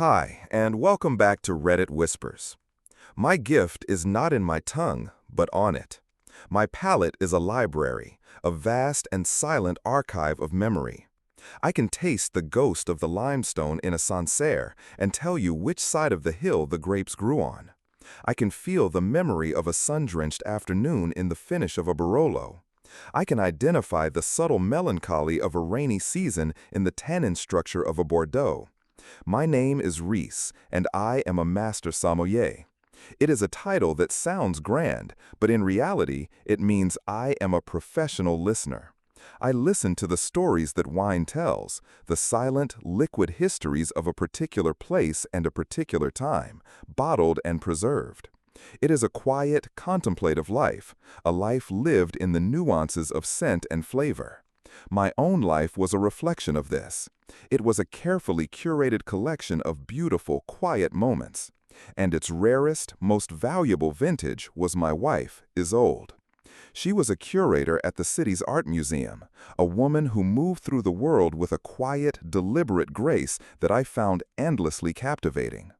Hi, and welcome back to Reddit Whispers. My gift is not in my tongue, but on it. My palate is a library, a vast and silent archive of memory. I can taste the ghost of the limestone in a Sancerre and tell you which side of the hill the grapes grew on. I can feel the memory of a sun-drenched afternoon in the finish of a Barolo. I can identify the subtle melancholy of a rainy season in the tannin structure of a Bordeaux. My name is Reese, and I am a master sommelier. It is a title that sounds grand, but in reality, it means I am a professional listener. I listen to the stories that wine tells, the silent, liquid histories of a particular place and a particular time, bottled and preserved. It is a quiet, contemplative life, a life lived in the nuances of scent and flavor. My own life was a reflection of this. It was a carefully curated collection of beautiful, quiet moments. And its rarest, most valuable vintage was my wife, Isolde. She was a curator at the city's art museum, a woman who moved through the world with a quiet, deliberate grace that I found endlessly captivating.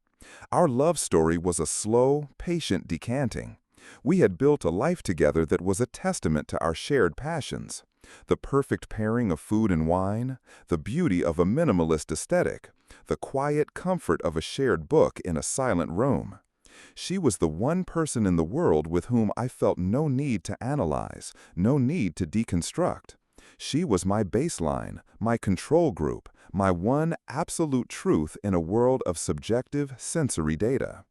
Our love story was a slow, patient decanting. We had built a life together that was a testament to our shared passions. The perfect pairing of food and wine, the beauty of a minimalist aesthetic, the quiet comfort of a shared book in a silent room. She was the one person in the world with whom I felt no need to analyze, no need to deconstruct. She was my baseline, my control group, my one absolute truth in a world of subjective sensory data.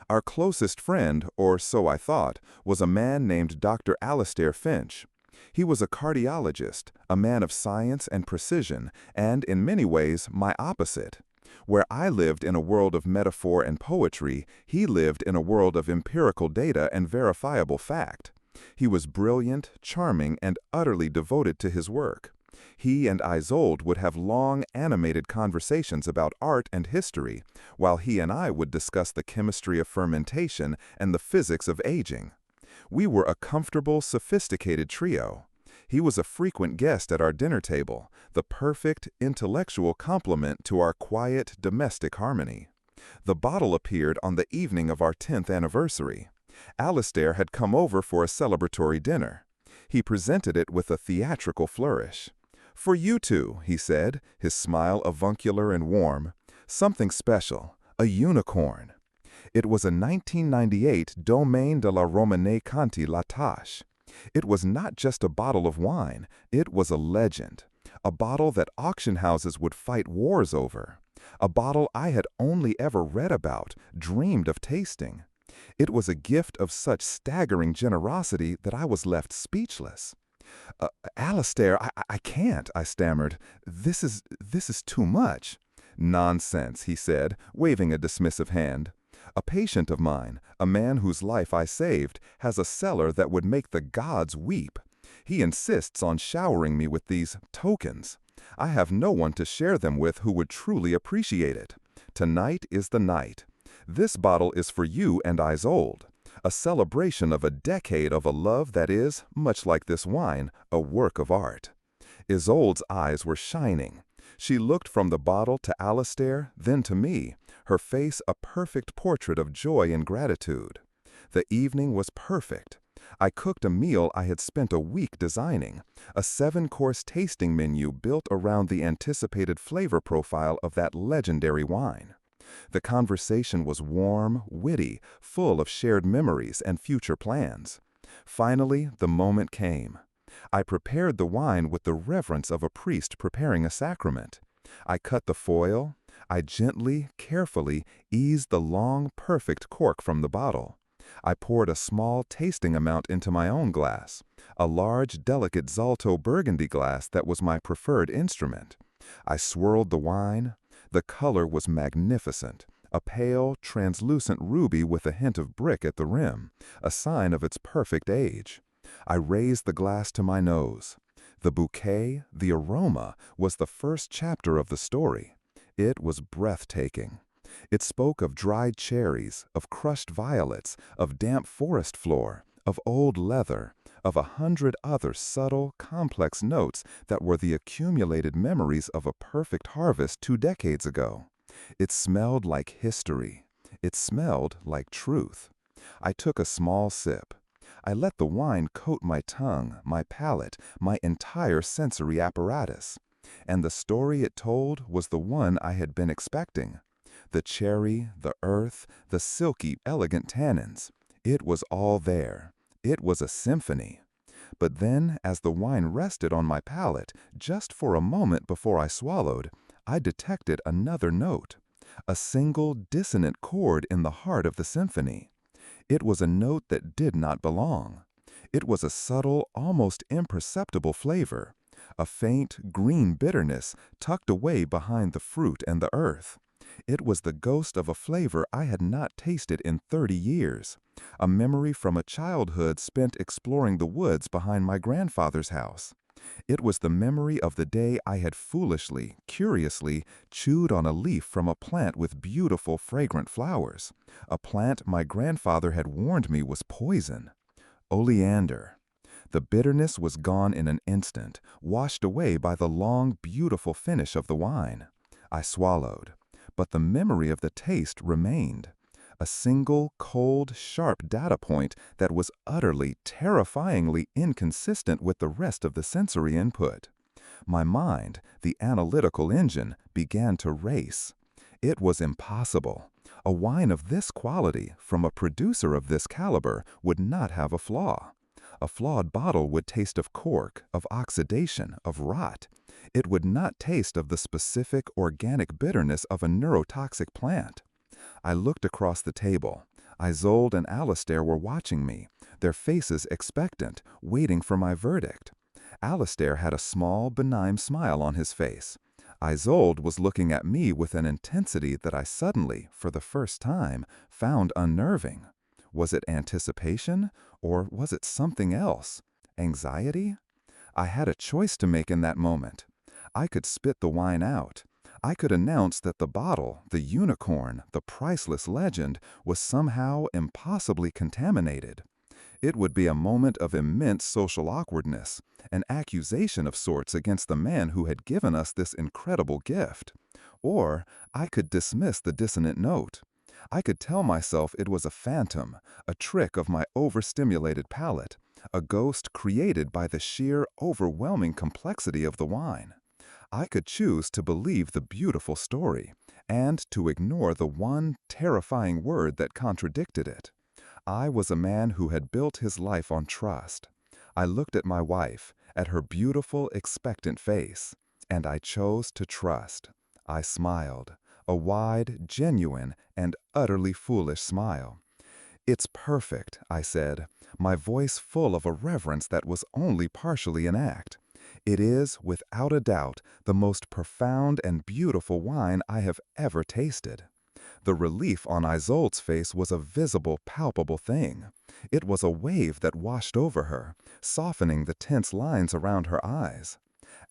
Our closest friend, or so I thought, was a man named Dr. Alastair Finch. He was a cardiologist, a man of science and precision, and in many ways my opposite. Where I lived in a world of metaphor and poetry, he lived in a world of empirical data and verifiable fact. He was brilliant, charming, and utterly devoted to his work. He and Isolde would have long, animated conversations about art and history, while he and I would discuss the chemistry of fermentation and the physics of aging. We were a comfortable, sophisticated trio. He was a frequent guest at our dinner table, the perfect, intellectual complement to our quiet, domestic harmony. The bottle appeared on the evening of our 10th anniversary. Alastair had come over for a celebratory dinner. He presented it with a theatrical flourish. "For you two," he said, his smile avuncular and warm. "Something special, a unicorn." It was a 1998 Domaine de la Romanée Conti La Tâche. It was not just a bottle of wine, it was a legend. A bottle that auction houses would fight wars over. A bottle I had only ever read about, dreamed of tasting. It was a gift of such staggering generosity that I was left speechless. "Alastair, I can't," I stammered. This is too much." "Nonsense," he said, waving a dismissive hand. "A patient of mine, a man whose life I saved, has a cellar that would make the gods weep. He insists on showering me with these tokens. I have no one to share them with who would truly appreciate it. Tonight is the night. This bottle is for you and Isolde, a celebration of a decade of a love that is, much like this wine, a work of art." Isolde's eyes were shining. She looked from the bottle to Alastair, then to me, her face a perfect portrait of joy and gratitude. The evening was perfect. I cooked a meal I had spent a week designing, a 7-course tasting menu built around the anticipated flavor profile of that legendary wine. The conversation was warm, witty, full of shared memories and future plans. Finally, the moment came. I prepared the wine with the reverence of a priest preparing a sacrament. I cut the foil. I gently, carefully eased the long, perfect cork from the bottle. I poured a small tasting amount into my own glass, a large, delicate Zalto burgundy glass that was my preferred instrument. I swirled the wine. The color was magnificent, a pale, translucent ruby with a hint of brick at the rim, a sign of its perfect age. I raised the glass to my nose. The bouquet, the aroma, was the first chapter of the story. It was breathtaking. It spoke of dried cherries, of crushed violets, of damp forest floor, of old leather, of 100 other subtle, complex notes that were the accumulated memories of a perfect harvest 2 decades ago. It smelled like history. It smelled like truth. I took a small sip. I let the wine coat my tongue, my palate, my entire sensory apparatus. And the story it told was the one I had been expecting. The cherry, the earth, the silky, elegant tannins. It was all there. It was a symphony. But then, as the wine rested on my palate, just for a moment before I swallowed, I detected another note. A single dissonant chord in the heart of the symphony. It was a note that did not belong. It was a subtle, almost imperceptible flavor. A faint, green bitterness tucked away behind the fruit and the earth. It was the ghost of a flavor I had not tasted in 30 years. A memory from a childhood spent exploring the woods behind my grandfather's house. It was the memory of the day I had foolishly, curiously, chewed on a leaf from a plant with beautiful, fragrant flowers. A plant my grandfather had warned me was poison. Oleander. The bitterness was gone in an instant, washed away by the long, beautiful finish of the wine. I swallowed, but the memory of the taste remained. A single, cold, sharp data point that was utterly, terrifyingly inconsistent with the rest of the sensory input. My mind, the analytical engine, began to race. It was impossible. A wine of this quality, from a producer of this caliber, would not have a flaw. A flawed bottle would taste of cork, of oxidation, of rot. It would not taste of the specific organic bitterness of a neurotoxic plant. I looked across the table. Isolde and Alistair were watching me, their faces expectant, waiting for my verdict. Alistair had a small, benign smile on his face. Isolde was looking at me with an intensity that I suddenly, for the first time, found unnerving. Was it anticipation, or was it something else? Anxiety? I had a choice to make in that moment. I could spit the wine out. I could announce that the bottle, the unicorn, the priceless legend, was somehow impossibly contaminated. It would be a moment of immense social awkwardness, an accusation of sorts against the man who had given us this incredible gift. Or I could dismiss the dissonant note. I could tell myself it was a phantom, a trick of my overstimulated palate, a ghost created by the sheer, overwhelming complexity of the wine. I could choose to believe the beautiful story, and to ignore the one terrifying word that contradicted it. I was a man who had built his life on trust. I looked at my wife, at her beautiful, expectant face, and I chose to trust. I smiled, a wide, genuine, and utterly foolish smile. "It's perfect," I said, my voice full of a reverence that was only partially in act. "It is, without a doubt, the most profound and beautiful wine I have ever tasted." The relief on Isolde's face was a visible, palpable thing. It was a wave that washed over her, softening the tense lines around her eyes.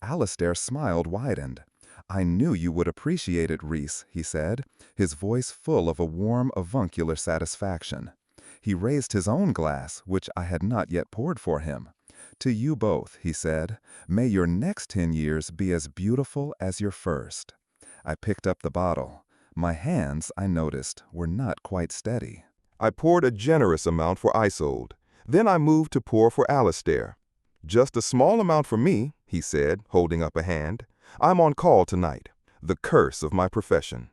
Alistair's smile widened. "I knew you would appreciate it, Rhys," he said, his voice full of a warm, avuncular satisfaction. He raised his own glass, which I had not yet poured for him. "To you both," he said, "may your next 10 years be as beautiful as your first." I picked up the bottle. My hands, I noticed, were not quite steady. I poured a generous amount for Isolde. Then I moved to pour for Alistair. "Just a small amount for me," he said, holding up a hand. "I'm on call tonight. The curse of my profession."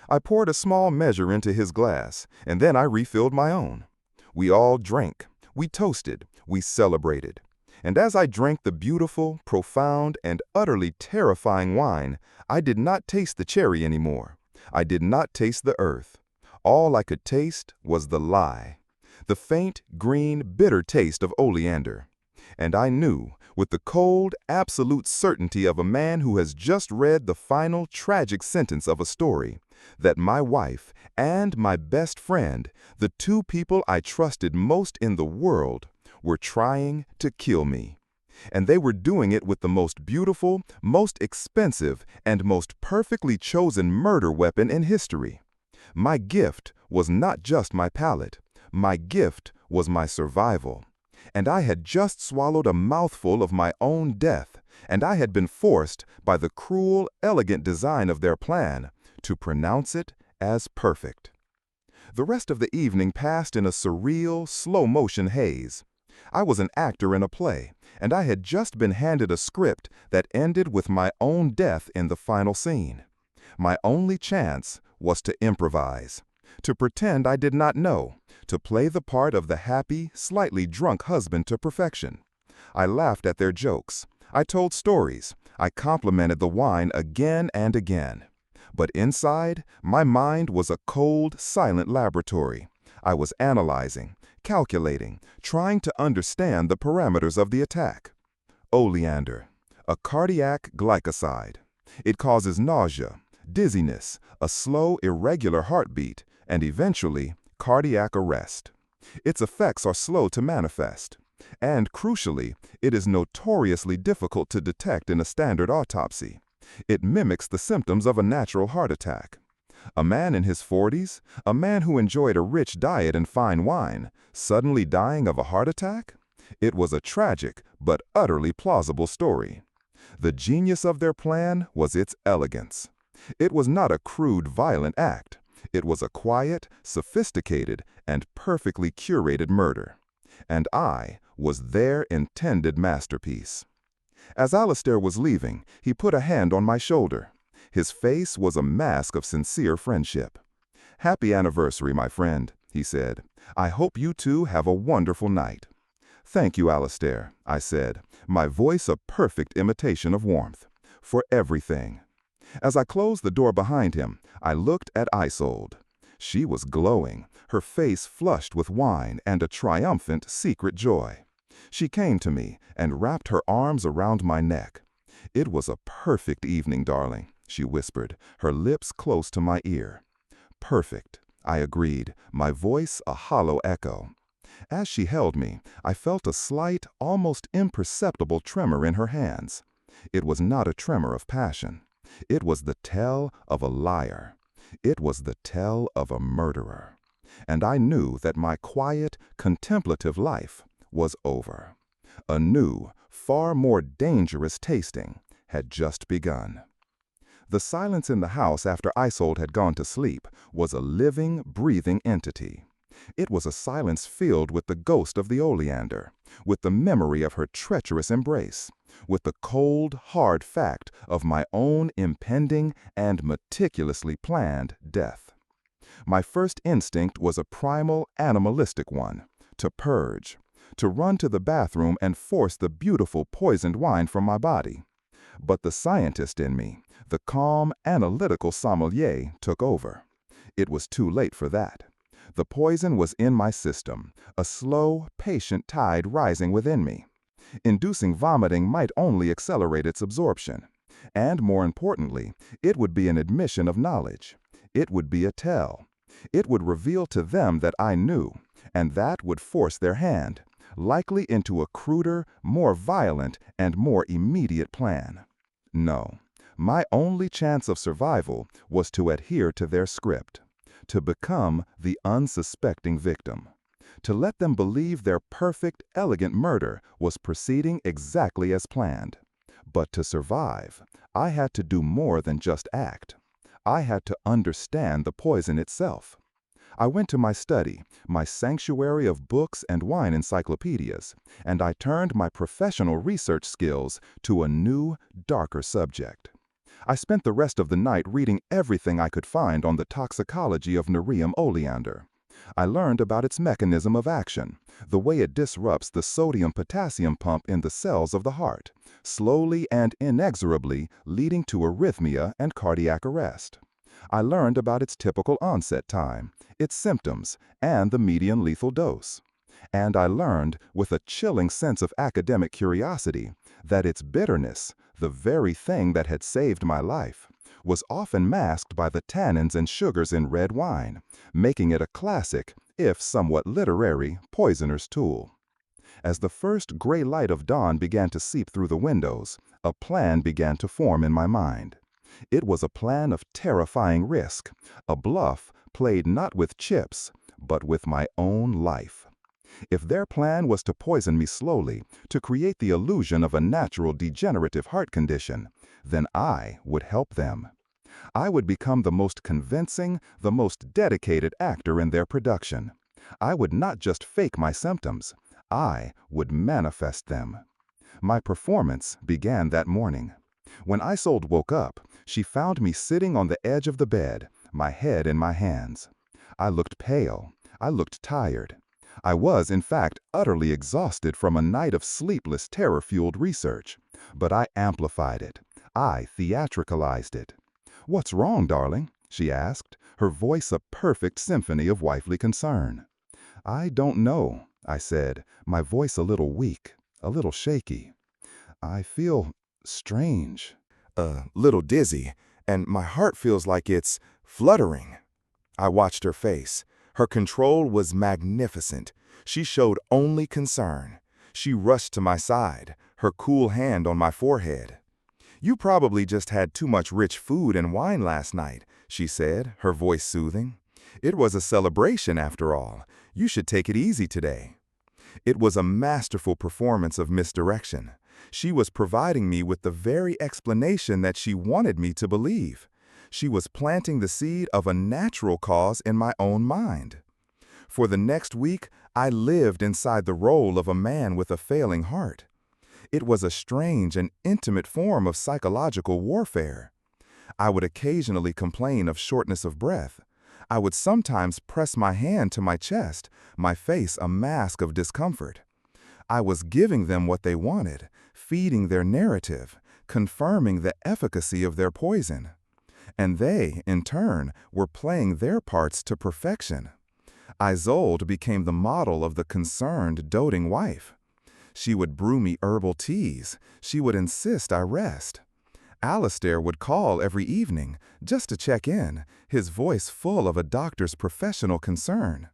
I poured a small measure into his glass, and then I refilled my own. We all drank. We toasted. We celebrated. And as I drank the beautiful, profound, and utterly terrifying wine, I did not taste the cherry anymore. I did not taste the earth. All I could taste was the lie, the faint, green, bitter taste of oleander. And I knew, with the cold, absolute certainty of a man who has just read the final, tragic sentence of a story, that my wife and my best friend, the two people I trusted most in the world, were trying to kill me. And they were doing it with the most beautiful, most expensive, and most perfectly chosen murder weapon in history. My gift was not just my palate. My gift was my survival. And I had just swallowed a mouthful of my own death, and I had been forced, by the cruel, elegant design of their plan, to pronounce it as perfect. The rest of the evening passed in a surreal, slow-motion haze. I was an actor in a play, and I had just been handed a script that ended with my own death in the final scene. My only chance was to improvise, to pretend I did not know, to play the part of the happy, slightly drunk husband to perfection. I laughed at their jokes. I told stories. I complimented the wine again and again. But inside, my mind was a cold, silent laboratory. I was analyzing, calculating, trying to understand the parameters of the attack. Oleander, a cardiac glycoside. It causes nausea, dizziness, a slow, irregular heartbeat, and eventually, cardiac arrest. Its effects are slow to manifest. And crucially, it is notoriously difficult to detect in a standard autopsy. It mimics the symptoms of a natural heart attack. A man in his 40s, a man who enjoyed a rich diet and fine wine, suddenly dying of a heart attack? It was a tragic but utterly plausible story. The genius of their plan was its elegance. It was not a crude, violent act. It was a quiet, sophisticated, and perfectly curated murder. And I was their intended masterpiece. As Alistair was leaving, he put a hand on my shoulder. His face was a mask of sincere friendship. "Happy anniversary, my friend," he said. "I hope you two have a wonderful night." "Thank you, Alistair," I said, my voice a perfect imitation of warmth, "for everything." As I closed the door behind him, I looked at Isolde. She was glowing, her face flushed with wine and a triumphant, secret joy. She came to me and wrapped her arms around my neck. "It was a perfect evening, darling," she whispered, her lips close to my ear. "Perfect," I agreed, my voice a hollow echo. As she held me, I felt a slight, almost imperceptible tremor in her hands. It was not a tremor of passion. It was the tell of a liar. It was the tell of a murderer. And I knew that my quiet, contemplative life was over. A new, far more dangerous tasting had just begun. The silence in the house after Isolde had gone to sleep was a living, breathing entity. It was a silence filled with the ghost of the oleander, with the memory of her treacherous embrace, with the cold, hard fact of my own impending and meticulously planned death. My first instinct was a primal, animalistic one, to purge, to run to the bathroom and force the beautiful poisoned wine from my body. But the scientist in me, the calm, analytical sommelier, took over. It was too late for that. The poison was in my system, a slow, patient tide rising within me. Inducing vomiting might only accelerate its absorption. And more importantly, it would be an admission of knowledge. It would be a tell. It would reveal to them that I knew, and that would force their hand, likely into a cruder, more violent, and more immediate plan. No, my only chance of survival was to adhere to their script, to become the unsuspecting victim, to let them believe their perfect, elegant murder was proceeding exactly as planned. But to survive, I had to do more than just act. I had to understand the poison itself. I went to my study, my sanctuary of books and wine encyclopedias, and I turned my professional research skills to a new, darker subject. I spent the rest of the night reading everything I could find on the toxicology of Nerium oleander. I learned about its mechanism of action, the way it disrupts the sodium-potassium pump in the cells of the heart, slowly and inexorably leading to arrhythmia and cardiac arrest. I learned about its typical onset time, its symptoms, and the median lethal dose. And I learned, with a chilling sense of academic curiosity, that its bitterness, the very thing that had saved my life, was often masked by the tannins and sugars in red wine, making it a classic, if somewhat literary, poisoner's tool. As the first gray light of dawn began to seep through the windows, a plan began to form in my mind. It was a plan of terrifying risk, a bluff played not with chips, but with my own life. If their plan was to poison me slowly, to create the illusion of a natural degenerative heart condition, then I would help them. I would become the most convincing, the most dedicated actor in their production. I would not just fake my symptoms. I would manifest them. My performance began that morning. When Isolde woke up, she found me sitting on the edge of the bed, my head in my hands. I looked pale. I looked tired. I was, in fact, utterly exhausted from a night of sleepless, terror-fueled research. But I amplified it. I theatricalized it. "What's wrong, darling?" she asked, her voice a perfect symphony of wifely concern. "I don't know," I said, my voice a little weak, a little shaky. "I feel strange." "A little dizzy, and my heart feels like it's fluttering." I watched her face. Her control was magnificent. She showed only concern. She rushed to my side, her cool hand on my forehead. "You probably just had too much rich food and wine last night," she said, her voice soothing. "It was a celebration after all. You should take it easy today." It was a masterful performance of misdirection. She was providing me with the very explanation that she wanted me to believe. She was planting the seed of a natural cause in my own mind. For the next week, I lived inside the role of a man with a failing heart. It was a strange and intimate form of psychological warfare. I would occasionally complain of shortness of breath. I would sometimes press my hand to my chest, my face a mask of discomfort. I was giving them what they wanted, feeding their narrative, confirming the efficacy of their poison. And they, in turn, were playing their parts to perfection. Isolde became the model of the concerned, doting wife. She would brew me herbal teas. She would insist I rest. Alistair would call every evening, just to check in, his voice full of a doctor's professional concern.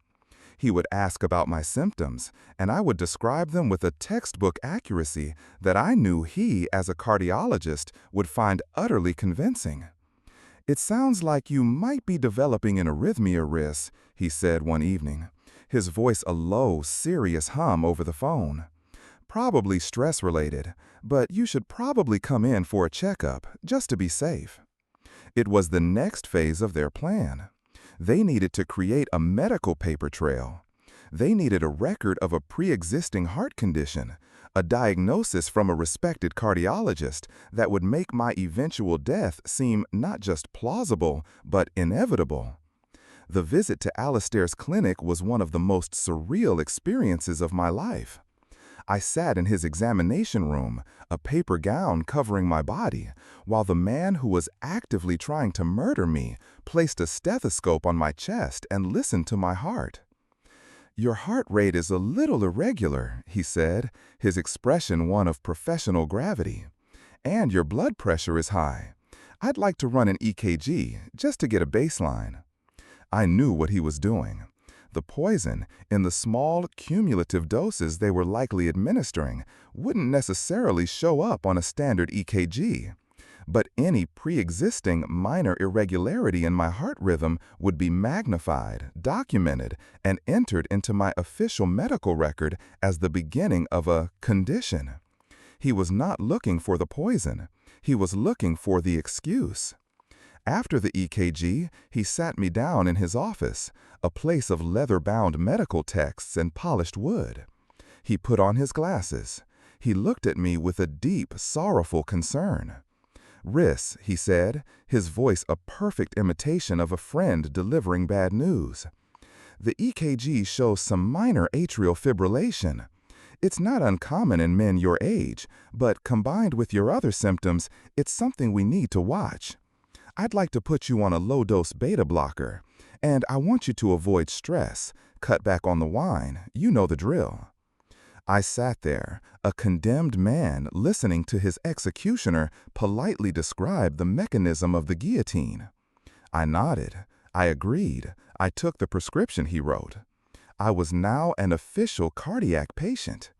He would ask about my symptoms, and I would describe them with a textbook accuracy that I knew he, as a cardiologist, would find utterly convincing. "It sounds like you might be developing an arrhythmia risk," he said one evening, his voice a low, serious hum over the phone. "Probably stress-related, but you should probably come in for a checkup, just to be safe." It was the next phase of their plan. They needed to create a medical paper trail. They needed a record of a pre-existing heart condition, a diagnosis from a respected cardiologist that would make my eventual death seem not just plausible, but inevitable. The visit to Alistair's clinic was one of the most surreal experiences of my life. I sat in his examination room, a paper gown covering my body, while the man who was actively trying to murder me placed a stethoscope on my chest and listened to my heart. "Your heart rate is a little irregular," he said, his expression one of professional gravity. "And your blood pressure is high. I'd like to run an EKG, just to get a baseline." I knew what he was doing. The poison, in the small, cumulative doses they were likely administering, wouldn't necessarily show up on a standard EKG. But any pre-existing minor irregularity in my heart rhythm would be magnified, documented, and entered into my official medical record as the beginning of a condition. He was not looking for the poison. He was looking for the excuse. After the EKG, he sat me down in his office, a place of leather-bound medical texts and polished wood. He put on his glasses. He looked at me with a deep, sorrowful concern. "Riss," he said, his voice a perfect imitation of a friend delivering bad news. "The EKG shows some minor atrial fibrillation. It's not uncommon in men your age, but combined with your other symptoms, it's something we need to watch. I'd like to put you on a low-dose beta blocker, and I want you to avoid stress, cut back on the wine, you know the drill." I sat there, a condemned man listening to his executioner politely describe the mechanism of the guillotine. I nodded. I agreed. I took the prescription he wrote. I was now an official cardiac patient.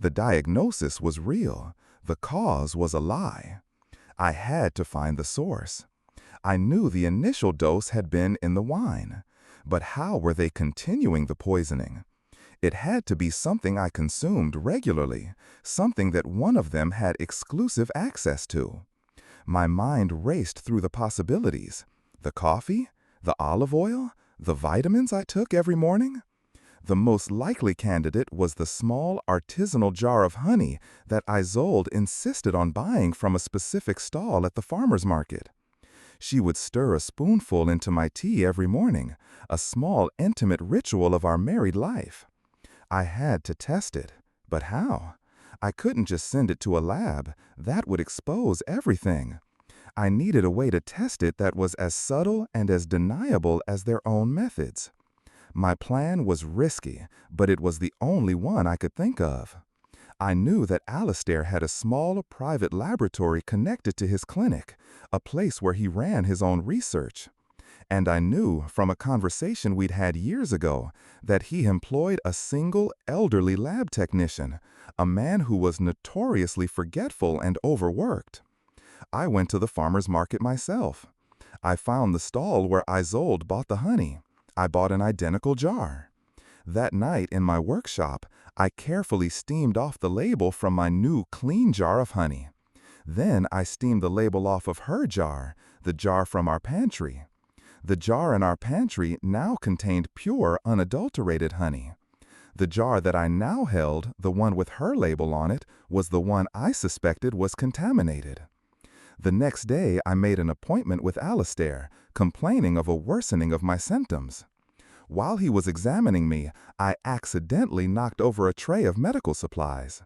The diagnosis was real. The cause was a lie. I had to find the source. I knew the initial dose had been in the wine, but how were they continuing the poisoning? It had to be something I consumed regularly, something that one of them had exclusive access to. My mind raced through the possibilities. The coffee? The olive oil? The vitamins I took every morning? The most likely candidate was the small artisanal jar of honey that Isolde insisted on buying from a specific stall at the farmer's market. She would stir a spoonful into my tea every morning, a small, intimate ritual of our married life. I had to test it. But how? I couldn't just send it to a lab. That would expose everything. I needed a way to test it that was as subtle and as deniable as their own methods. My plan was risky, but it was the only one I could think of. I knew that Alistair had a small private laboratory connected to his clinic, a place where he ran his own research. And I knew from a conversation we'd had years ago that he employed a single elderly lab technician, a man who was notoriously forgetful and overworked. I went to the farmer's market myself. I found the stall where Isolde bought the honey. I bought an identical jar. That night in my workshop, I carefully steamed off the label from my new clean jar of honey. Then I steamed the label off of her jar, the jar from our pantry. The jar in our pantry now contained pure, unadulterated honey. The jar that I now held, the one with her label on it, was the one I suspected was contaminated. The next day, I made an appointment with Alistair, complaining of a worsening of my symptoms. While he was examining me, I accidentally knocked over a tray of medical supplies.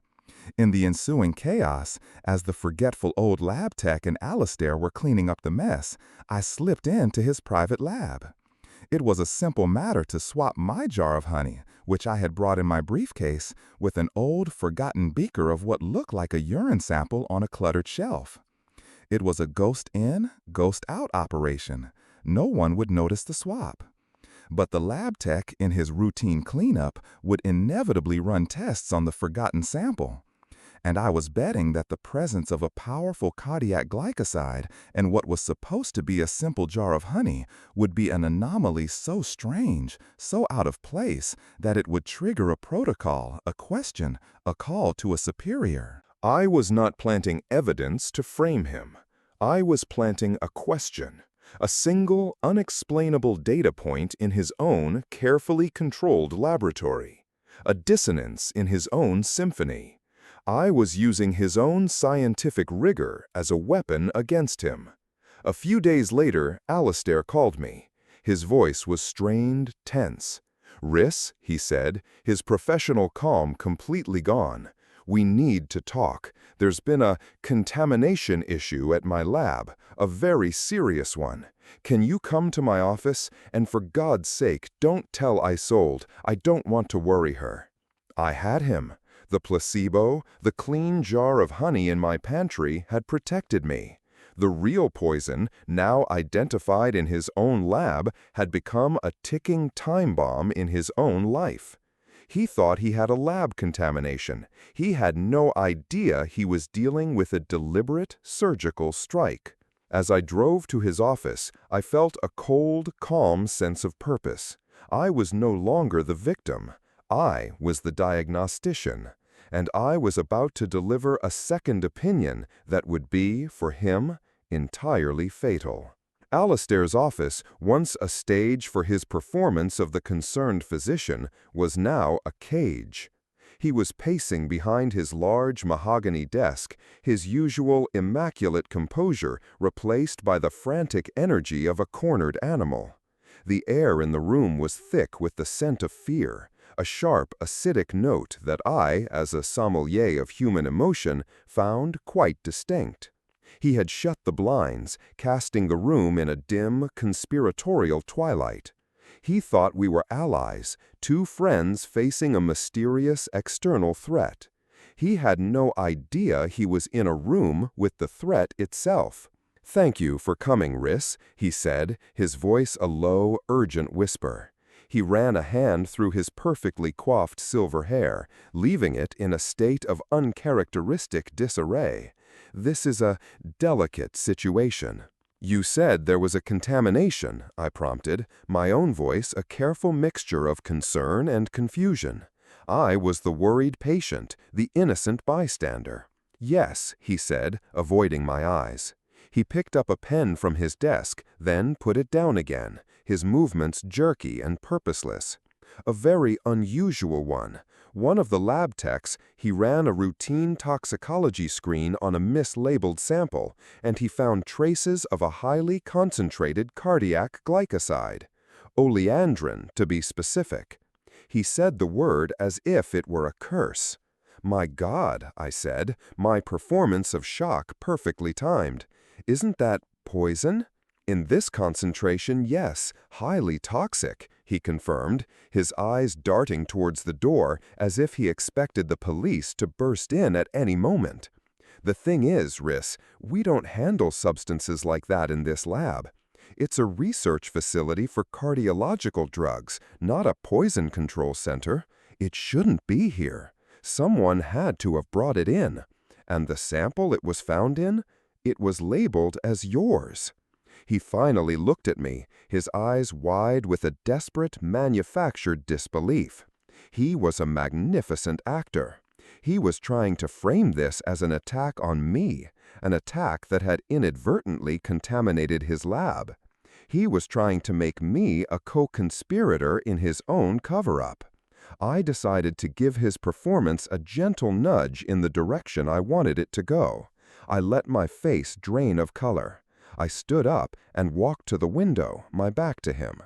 In the ensuing chaos, as the forgetful old lab tech and Alistair were cleaning up the mess, I slipped into his private lab. It was a simple matter to swap my jar of honey, which I had brought in my briefcase, with an old, forgotten beaker of what looked like a urine sample on a cluttered shelf. It was a ghost in, ghost out operation. No one would notice the swap. But the lab tech, in his routine cleanup, would inevitably run tests on the forgotten sample. And I was betting that the presence of a powerful cardiac glycoside and what was supposed to be a simple jar of honey would be an anomaly so strange, so out of place, that it would trigger a protocol, a question, a call to a superior. I was not planting evidence to frame him. I was planting a question, a single, unexplainable data point in his own carefully controlled laboratory, a dissonance in his own symphony. I was using his own scientific rigor as a weapon against him. A few days later, Alistair called me. His voice was strained, tense. "Rhys," he said, his professional calm completely gone. "We need to talk. There's been a contamination issue at my lab, a very serious one. Can you come to my office? And for God's sake, don't tell Isolde. I don't want to worry her." I had him. The placebo, the clean jar of honey in my pantry had protected me. The real poison, now identified in his own lab, had become a ticking time bomb in his own life. He thought he had a lab contamination. He had no idea he was dealing with a deliberate surgical strike. As I drove to his office, I felt a cold, calm sense of purpose. I was no longer the victim. I was the diagnostician, and I was about to deliver a second opinion that would be, for him, entirely fatal. Alistair's office, once a stage for his performance of the concerned physician, was now a cage. He was pacing behind his large mahogany desk, his usual immaculate composure replaced by the frantic energy of a cornered animal. The air in the room was thick with the scent of fear, a sharp, acidic note that I, as a sommelier of human emotion, found quite distinct. He had shut the blinds, casting the room in a dim, conspiratorial twilight. He thought we were allies, two friends facing a mysterious external threat. He had no idea he was in a room with the threat itself. "Thank you for coming, Rhys," he said, his voice a low, urgent whisper. He ran a hand through his perfectly coiffed silver hair, leaving it in a state of uncharacteristic disarray. "This is a delicate situation." "You said there was a contamination," I prompted, my own voice a careful mixture of concern and confusion. I was the worried patient, the innocent bystander. "Yes," he said, avoiding my eyes. He picked up a pen from his desk, then put it down again, his movements jerky and purposeless. A very unusual one. One of the lab techs, he ran a routine toxicology screen on a mislabeled sample, and he found traces of a highly concentrated cardiac glycoside. Oleandrin, to be specific. He said the word as if it were a curse. "My God," I said, my performance of shock perfectly timed. "Isn't that poison?" "In this concentration, yes, highly toxic," he confirmed, his eyes darting towards the door as if he expected the police to burst in at any moment. "The thing is, Riss, we don't handle substances like that in this lab. It's a research facility for cardiological drugs, not a poison control center. It shouldn't be here. Someone had to have brought it in. And the sample it was found in? It was labeled as yours." He finally looked at me, his eyes wide with a desperate, manufactured disbelief. He was a magnificent actor. He was trying to frame this as an attack on me, an attack that had inadvertently contaminated his lab. He was trying to make me a co-conspirator in his own cover-up. I decided to give his performance a gentle nudge in the direction I wanted it to go. I let my face drain of color. I stood up and walked to the window, my back to him.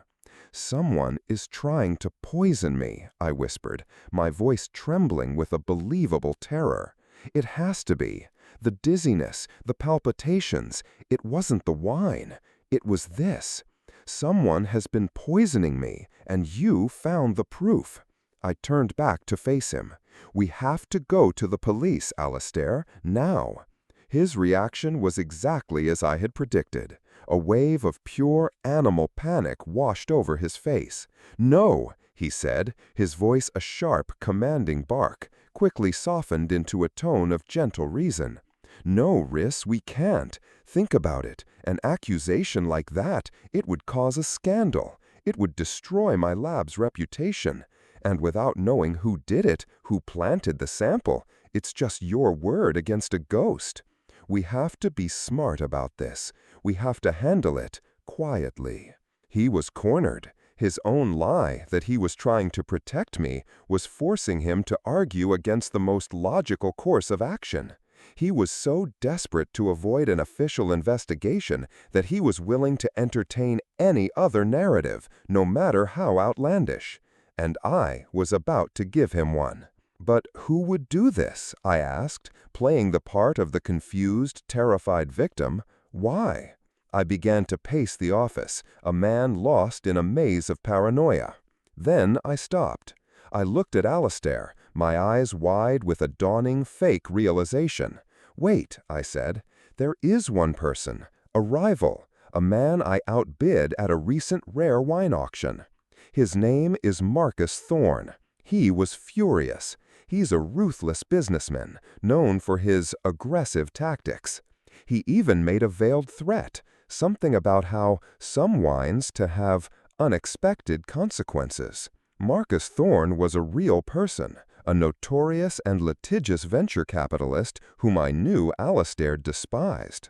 "Someone is trying to poison me," I whispered, my voice trembling with a believable terror. "It has to be. The dizziness, the palpitations, it wasn't the wine. It was this. Someone has been poisoning me, and you found the proof." I turned back to face him. "We have to go to the police, Alistair, now." His reaction was exactly as I had predicted. A wave of pure animal panic washed over his face. "No," he said, his voice a sharp, commanding bark, quickly softened into a tone of gentle reason. "No, Riss, we can't. Think about it. An accusation like that, it would cause a scandal. It would destroy my lab's reputation. And without knowing who did it, who planted the sample, it's just your word against a ghost. We have to be smart about this. We have to handle it quietly." He was cornered. His own lie, that he was trying to protect me, was forcing him to argue against the most logical course of action. He was so desperate to avoid an official investigation that he was willing to entertain any other narrative, no matter how outlandish. And I was about to give him one. "But who would do this?" I asked, playing the part of the confused, terrified victim. "Why?" I began to pace the office, a man lost in a maze of paranoia. Then I stopped. I looked at Alistair, my eyes wide with a dawning fake realization. "Wait," I said. "There is one person, a rival, a man I outbid at a recent rare wine auction. His name is Marcus Thorne. He was furious. He's a ruthless businessman, known for his aggressive tactics. He even made a veiled threat, something about how some wines to have unexpected consequences. Marcus Thorne was a real person, a notorious and litigious venture capitalist whom I knew Alistair despised.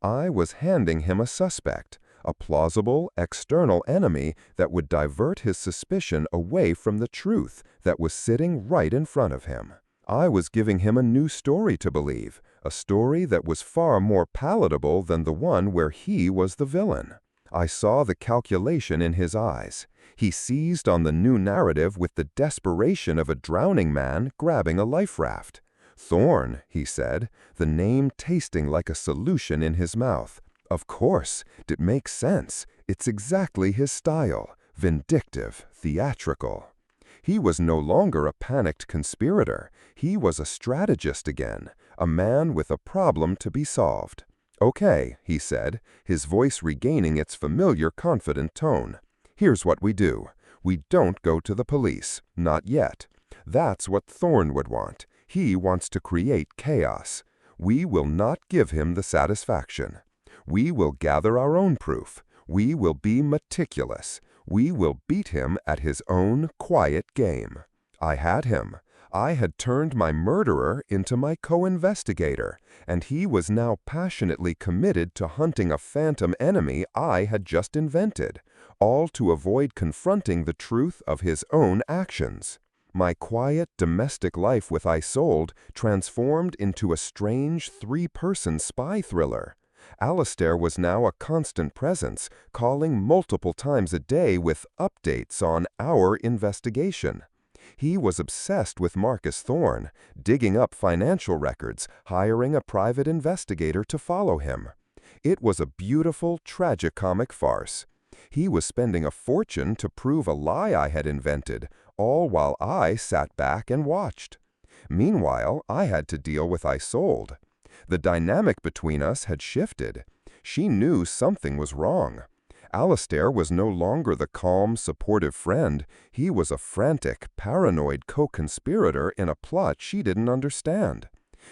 I was handing him a suspect, a plausible external enemy that would divert his suspicion away from the truth that was sitting right in front of him. I was giving him a new story to believe, a story that was far more palatable than the one where he was the villain. I saw the calculation in his eyes. He seized on the new narrative with the desperation of a drowning man grabbing a life raft. "Thorne," he said, the name tasting like a solution in his mouth. "Of course, it makes sense. It's exactly his style, vindictive, theatrical." He was no longer a panicked conspirator. He was a strategist again, a man with a problem to be solved. "Okay," he said, his voice regaining its familiar confident tone. "Here's what we do. We don't go to the police. Not yet. That's what Thorne would want. He wants to create chaos. We will not give him the satisfaction. We will gather our own proof. We will be meticulous. We will beat him at his own quiet game. I had him. I had turned my murderer into my co-investigator, and he was now passionately committed to hunting a phantom enemy I had just invented, all to avoid confronting the truth of his own actions. My quiet domestic life with Isolde transformed into a strange three-person spy thriller. Alistair was now a constant presence, calling multiple times a day with updates on our investigation. He was obsessed with Marcus Thorne, digging up financial records, hiring a private investigator to follow him. It was a beautiful, tragicomic farce. He was spending a fortune to prove a lie I had invented, all while I sat back and watched. Meanwhile, I had to deal with Isolde. The dynamic between us had shifted. She knew something was wrong. Alistair was no longer the calm, supportive friend. He was a frantic, paranoid co-conspirator in a plot she didn't understand.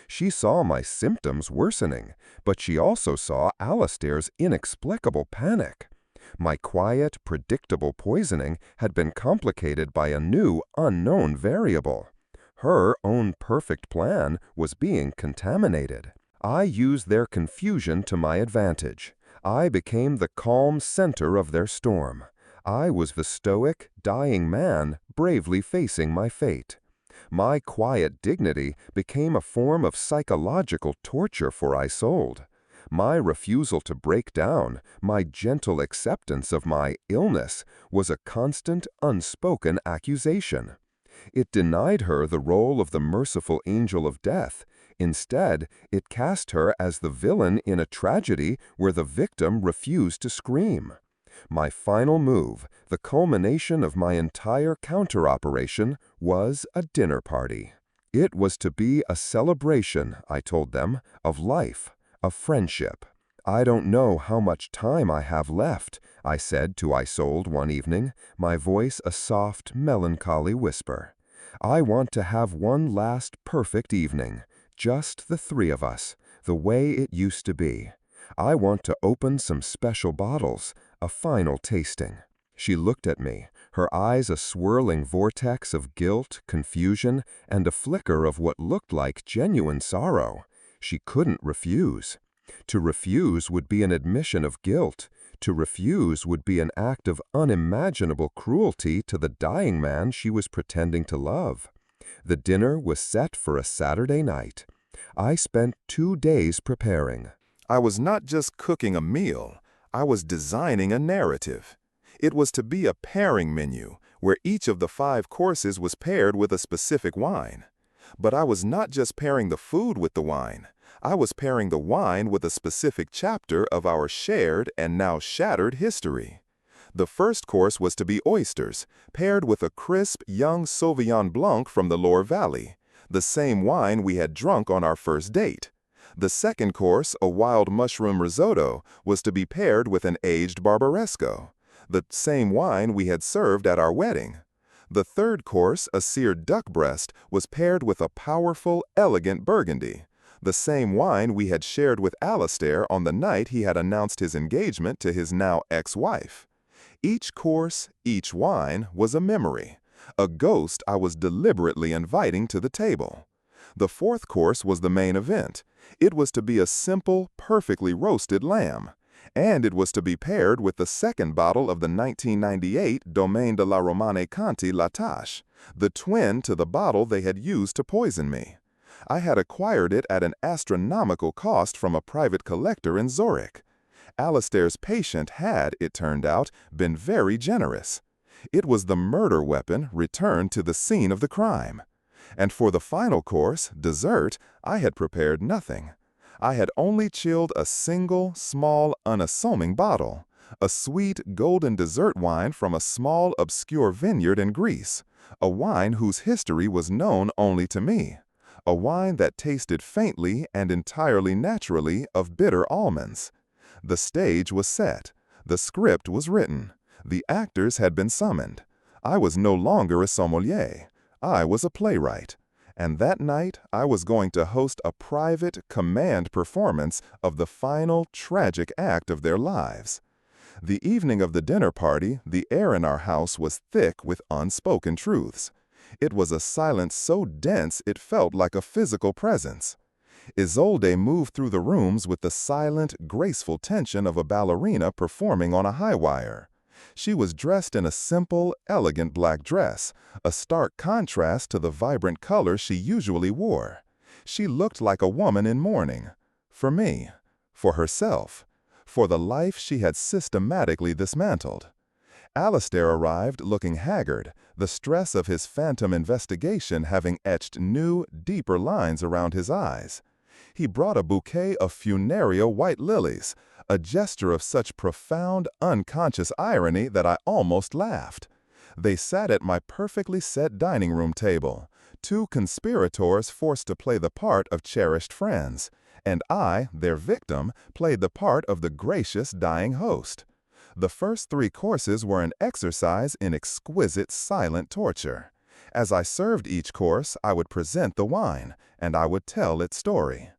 She saw my symptoms worsening, but she also saw Alistair's inexplicable panic. My quiet, predictable poisoning had been complicated by a new, unknown variable. Her own perfect plan was being contaminated. I used their confusion to my advantage. I became the calm center of their storm. I was the stoic, dying man bravely facing my fate. My quiet dignity became a form of psychological torture for Isolde. My refusal to break down, my gentle acceptance of my illness, was a constant, unspoken accusation. It denied her the role of the merciful angel of death. Instead, it cast her as the villain in a tragedy where the victim refused to scream. My final move, the culmination of my entire counter-operation, was a dinner party. It was to be a celebration, I told them, of life, of friendship. "I don't know how much time I have left," I said to Isolde one evening, my voice a soft, melancholy whisper. "I want to have one last perfect evening. Just the three of us, the way it used to be. I want to open some special bottles, a final tasting." She looked at me, her eyes a swirling vortex of guilt, confusion, and a flicker of what looked like genuine sorrow. She couldn't refuse. To refuse would be an admission of guilt. To refuse would be an act of unimaginable cruelty to the dying man she was pretending to love. The dinner was set for a Saturday night. I spent 2 days preparing. I was not just cooking a meal, I was designing a narrative. It was to be a pairing menu, where each of the 5 courses was paired with a specific wine. But I was not just pairing the food with the wine. I was pairing the wine with a specific chapter of our shared and now shattered history. The first course was to be oysters, paired with a crisp, young Sauvignon Blanc from the Loire Valley, the same wine we had drunk on our first date. The second course, a wild mushroom risotto, was to be paired with an aged Barbaresco, the same wine we had served at our wedding. The third course, a seared duck breast, was paired with a powerful, elegant Burgundy, the same wine we had shared with Alistair on the night he had announced his engagement to his now ex-wife. Each course, each wine, was a memory, a ghost I was deliberately inviting to the table. The fourth course was the main event. It was to be a simple, perfectly roasted lamb. And it was to be paired with the second bottle of the 1998 Domaine de la Romane Conti La Tâche, the twin to the bottle they had used to poison me. I had acquired it at an astronomical cost from a private collector in Zurich. Alistair's patient had, it turned out, been very generous. It was the murder weapon returned to the scene of the crime. And for the final course, dessert, I had prepared nothing. I had only chilled a single, small, unassuming bottle, a sweet, golden dessert wine from a small, obscure vineyard in Greece, a wine whose history was known only to me, a wine that tasted faintly and entirely naturally of bitter almonds. The stage was set. The script was written. The actors had been summoned. I was no longer a sommelier. I was a playwright. And that night, I was going to host a private, command performance of the final, tragic act of their lives. The evening of the dinner party, the air in our house was thick with unspoken truths. It was a silence so dense it felt like a physical presence. Isolde moved through the rooms with the silent, graceful tension of a ballerina performing on a high wire. She was dressed in a simple, elegant black dress, a stark contrast to the vibrant colors she usually wore. She looked like a woman in mourning. For me. For herself. For the life she had systematically dismantled. Alistair arrived looking haggard, the stress of his phantom investigation having etched new, deeper lines around his eyes. He brought a bouquet of funereal white lilies, a gesture of such profound, unconscious irony that I almost laughed. They sat at my perfectly set dining room table, two conspirators forced to play the part of cherished friends, and I, their victim, played the part of the gracious dying host. The first 3 courses were an exercise in exquisite silent torture. As I served each course, I would present the wine, and I would tell its story.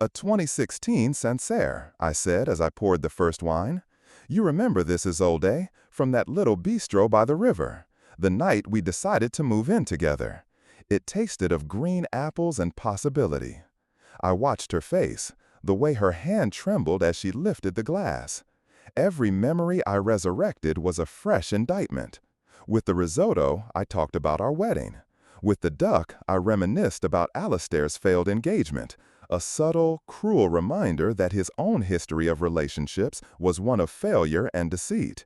"A 2016 Sancerre," I said as I poured the first wine. "You remember this, Isolde, from that little bistro by the river, the night we decided to move in together. It tasted of green apples and possibility." I watched her face, the way her hand trembled as she lifted the glass. Every memory I resurrected was a fresh indictment. With the risotto, I talked about our wedding. With the duck, I reminisced about Alistair's failed engagement, a subtle, cruel reminder that his own history of relationships was one of failure and deceit.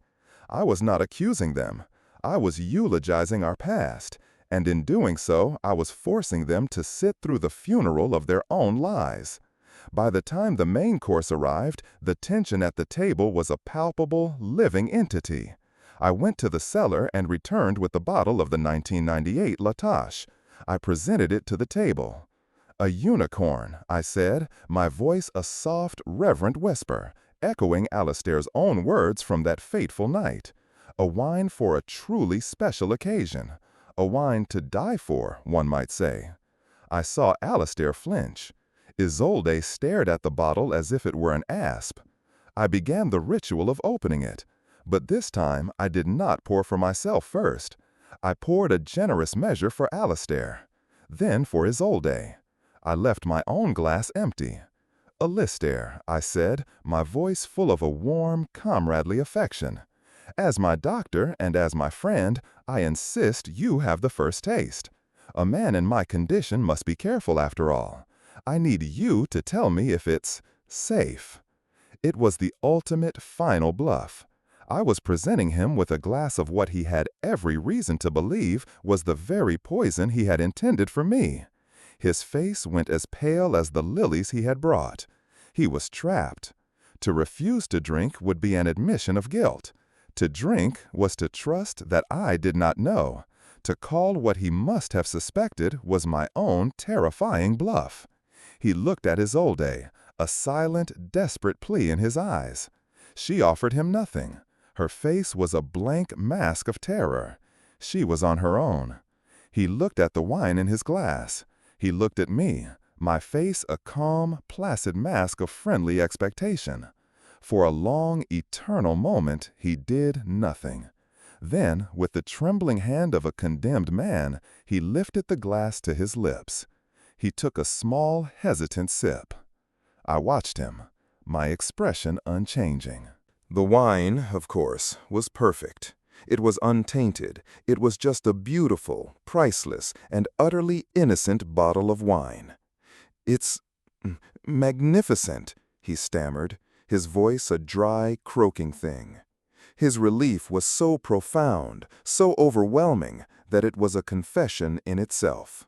I was not accusing them. I was eulogizing our past, and in doing so, I was forcing them to sit through the funeral of their own lies. By the time the main course arrived, the tension at the table was a palpable, living entity. I went to the cellar and returned with a bottle of the 1998 Lighthouse. I presented it to the table. "A unicorn," I said, my voice a soft, reverent whisper, echoing Alistair's own words from that fateful night. A wine for a truly special occasion. A wine to die for, one might say. I saw Alistair flinch. Isolde stared at the bottle as if it were an asp. I began the ritual of opening it, but this time I did not pour for myself first. I poured a generous measure for Alistair, then for Isolde. I left my own glass empty. "Alistair," I said, my voice full of a warm, comradely affection. "As my doctor and as my friend, I insist you have the first taste. A man in my condition must be careful after all. I need you to tell me if it's safe." It was the ultimate final bluff. I was presenting him with a glass of what he had every reason to believe was the very poison he had intended for me. His face went as pale as the lilies he had brought. He was trapped. To refuse to drink would be an admission of guilt. To drink was to trust that I did not know. To call what he must have suspected was my own terrifying bluff. He looked at Isolde, a silent, desperate plea in his eyes. She offered him nothing. Her face was a blank mask of terror. She was on her own. He looked at the wine in his glass. He looked at me, my face a calm, placid mask of friendly expectation. For a long, eternal moment, he did nothing. Then, with the trembling hand of a condemned man, he lifted the glass to his lips. He took a small, hesitant sip. I watched him, my expression unchanging. The wine, of course, was perfect. It was untainted. It was just a beautiful, priceless, and utterly innocent bottle of wine. "It's magnificent," he stammered, his voice a dry, croaking thing. His relief was so profound, so overwhelming, that it was a confession in itself.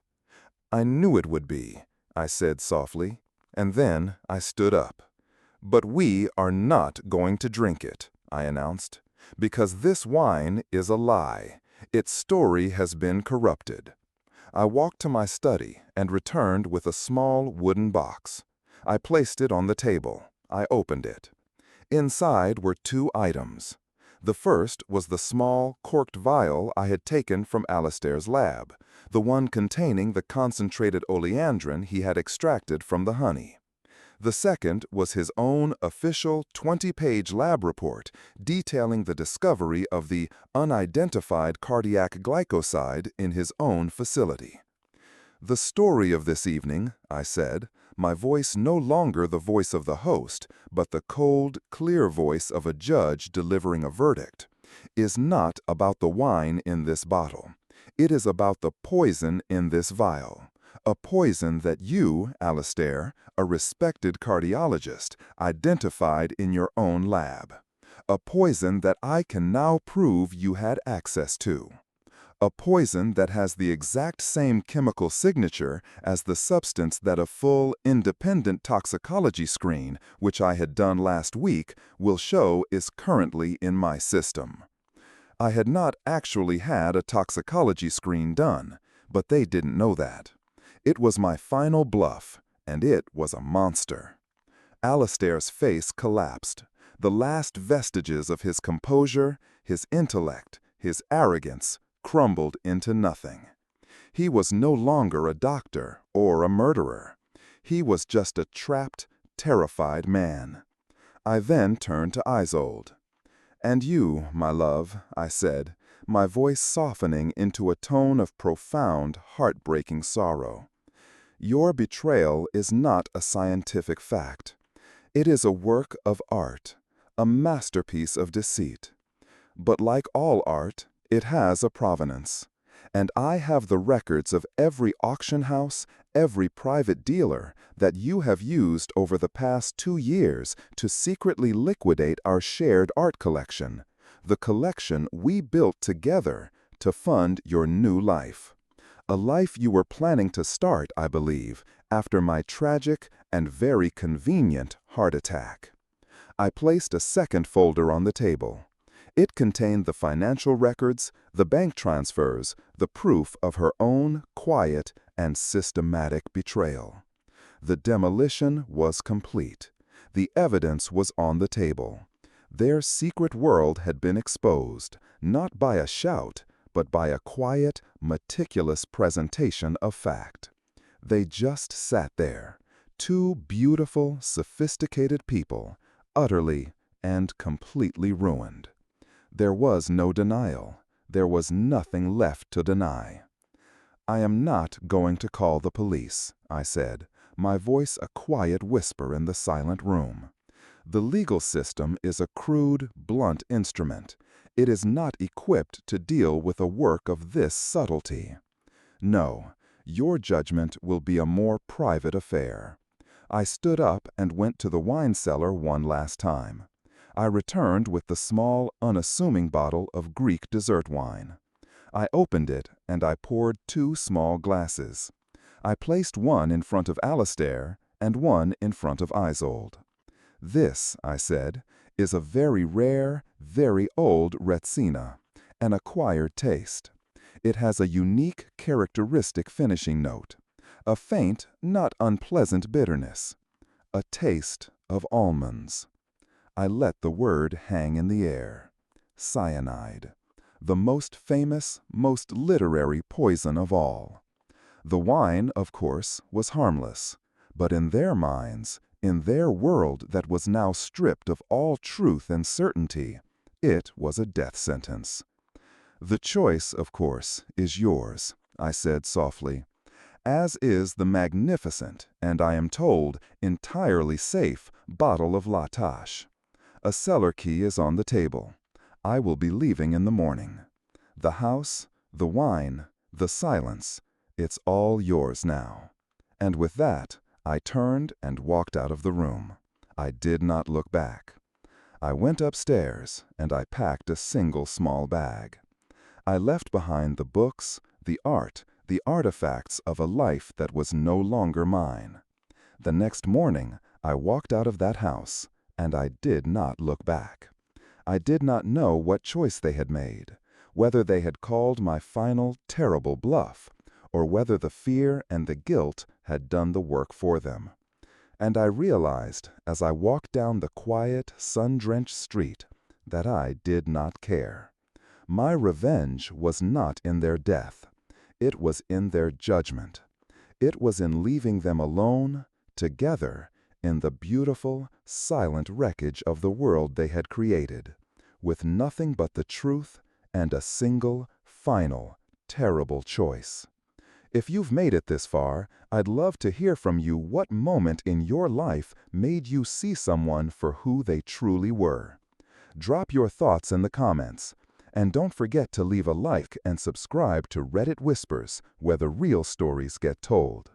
"I knew it would be," I said softly, and then I stood up. "But we are not going to drink it," I announced, "because this wine is a lie. Its story has been corrupted." I walked to my study and returned with a small wooden box. I placed it on the table. I opened it. Inside were 2 items. The first was the small, corked vial I had taken from Alistair's lab, the one containing the concentrated oleandrin he had extracted from the honey. The second was his own official 20-page lab report detailing the discovery of the unidentified cardiac glycoside in his own facility. "The story of this evening," I said, my voice no longer the voice of the host, but the cold, clear voice of a judge delivering a verdict, "is not about the wine in this bottle. It is about the poison in this vial. A poison that you, Alistair, a respected cardiologist, identified in your own lab. A poison that I can now prove you had access to. A poison that has the exact same chemical signature as the substance that a full, independent toxicology screen, which I had done last week, will show is currently in my system." I had not actually had a toxicology screen done, but they didn't know that. It was my final bluff, and it was a monster. Alistair's face collapsed. The last vestiges of his composure, his intellect, his arrogance, crumbled into nothing. He was no longer a doctor or a murderer. He was just a trapped, terrified man. I then turned to Isolde. "And you, my love," I said, my voice softening into a tone of profound, heartbreaking sorrow. "Your betrayal is not a scientific fact. It is a work of art, a masterpiece of deceit. But like all art, it has a provenance. And I have the records of every auction house, every private dealer that you have used over the past 2 years to secretly liquidate our shared art collection, the collection we built together to fund your new life. A life you were planning to start, I believe, after my tragic and very convenient heart attack." I placed a second folder on the table. It contained the financial records, the bank transfers, the proof of her own quiet and systematic betrayal. The demolition was complete. The evidence was on the table. Their secret world had been exposed, not by a shout, but by a quiet, meticulous presentation of fact. They just sat there, two beautiful, sophisticated people, utterly and completely ruined. There was no denial. There was nothing left to deny. "I am not going to call the police," I said, my voice a quiet whisper in the silent room. "The legal system is a crude, blunt instrument. It is not equipped to deal with a work of this subtlety. No, your judgment will be a more private affair." I stood up and went to the wine cellar one last time. I returned with the small, unassuming bottle of Greek dessert wine. I opened it and I poured 2 small glasses. I placed one in front of Alistair and one in front of Isolde. "This," I said, "is a very rare, very old Retsina, an acquired taste. It has a unique, characteristic finishing note, a faint, not unpleasant bitterness, a taste of almonds." I let the word hang in the air. Cyanide. The most famous, most literary poison of all. The wine, of course, was harmless, but in their minds, in their world that was now stripped of all truth and certainty, it was a death sentence. "The choice, of course, is yours," I said softly, "as is the magnificent, and I am told, entirely safe, bottle of Lighthouse. A cellar key is on the table. I will be leaving in the morning. The house, the wine, the silence, it's all yours now." And with that, I turned and walked out of the room. I did not look back. I went upstairs and I packed a single small bag. I left behind the books, the art, the artifacts of a life that was no longer mine. The next morning, I walked out of that house, and I did not look back. I did not know what choice they had made, whether they had called my final, terrible bluff, or whether the fear and the guilt had done the work for them. And I realized, as I walked down the quiet, sun-drenched street, that I did not care. My revenge was not in their death. It was in their judgment. It was in leaving them alone, together, in the beautiful, silent wreckage of the world they had created, with nothing but the truth and a single, final, terrible choice. If you've made it this far, I'd love to hear from you what moment in your life made you see someone for who they truly were. Drop your thoughts in the comments. And don't forget to leave a like and subscribe to Reddit Whispers, where the real stories get told.